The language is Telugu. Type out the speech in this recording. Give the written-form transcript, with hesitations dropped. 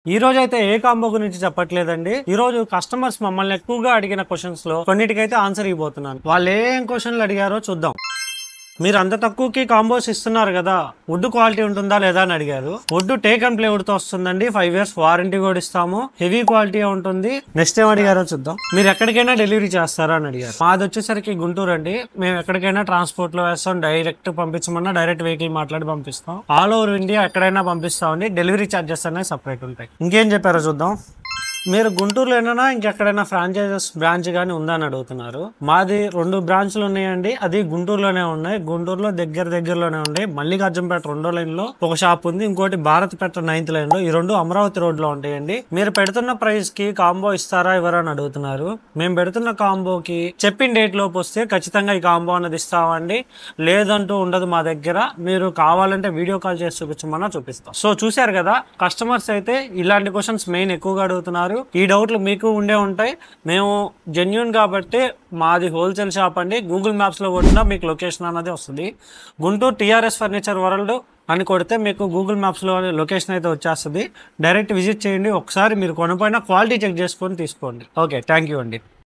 ఈ రోజు అయితే ఏ కాంబో గురించి చెప్పట్లేదండి. ఈ రోజు కస్టమర్స్ మమ్మల్ని ఎక్కువగా అడిగిన క్వశ్చన్స్ లో కొన్నిటికైతే ఆన్సర్ ఇవ్వబోతున్నాను. వాళ్ళు ఏం క్వశ్చన్లు అడిగారో చూద్దాం. మీరు అంత తక్కువకి కాంబోస్ ఇస్తున్నారు కదా, వుడ్ క్వాలిటీ ఉంటుందా లేదా అని అడిగారు. Wood take and play wood తో వస్తుందండి. 5 years వారంటీ కూడా ఇస్తాము. హెవీ క్వాలిటీ ఉంటుంది. నెక్స్ట్ ఏం అడిగారో చూద్దాం. మీరు ఎక్కడికైనా డెలివరీ చేస్తారా అని అడిగారు. మాది వచ్చేసరికి గుంటూరు అండి. మేము ఎక్కడికైనా ట్రాన్స్పోర్ట్ లో వేస్తాం. డైరెక్ట్ పంపించమన్నా డైరెక్ట్ వెహికల్ మాట్లాడి పంపిస్తాం. ఆల్ ఓవర్ ఇండియా ఎక్కడైనా పంపిస్తామండి. డెలివరీ ఛార్జెస్ అనేవి సపరేట్ ఉంటాయి. ఇంకేం చెప్పారో చూద్దాం. మీరు గుంటూరులోనైనా ఇంకెక్కడైనా ఫ్రాంచైజెస్ బ్రాంచ్ గానీ ఉందని అడుగుతున్నారు. మాది 2 బ్రాంచ్లు ఉన్నాయండి. అది గుంటూరులోనే ఉన్నాయి. గుంటూరులో దగ్గరలోనే ఉన్నాయి. మల్లికార్జునపేట 2వ లైన్ లో ఒక షాప్ ఉంది. ఇంకోటి భారత్పేట 9th లైన్ లో. ఈ 2 అమరావతి రోడ్ లో ఉంటాయండి. మీరు పెడుతున్న ప్రైస్ కి కాంబో ఇస్తారా ఎవరు అని అడుగుతున్నారు. మేము పెడుతున్న కాంబోకి చెప్పిన డేట్ లోపు వస్తే ఖచ్చితంగా ఈ కాంబో అనేది ఇస్తామండి. లేదంటూ ఉండదు మా దగ్గర. మీరు కావాలంటే వీడియో కాల్ చేసి చూపించమన్నా చూపిస్తాం. సో చూశారు కదా, కస్టమర్స్ అయితే ఇలాంటి క్వశ్చన్స్ మెయిన్ ఎక్కువగా అడుగుతున్నారు. ఈ డౌట్లు మీకు ఉండే ఉంటాయి. మేము జెన్యూన్ కాబట్టి మాది హోల్సేల్ షాప్ అండి. గూగుల్ మ్యాప్స్ లో కొట్టినా మీకు లొకేషన్ అనేది వస్తుంది. గుంటూరు టిఆర్ఎస్ ఫర్నిచర్ వరల్డ్ అని కొడితే మీకు గూగుల్ మ్యాప్స్ లో లొకేషన్ అయితే వచ్చేస్తుంది. డైరెక్ట్ విజిట్ చేయండి. ఒకసారి మీరు కొనపోయినా క్వాలిటీ చెక్ చేసుకొని తీసుకోండి. ఓకే, థ్యాంక్ యూ అండి.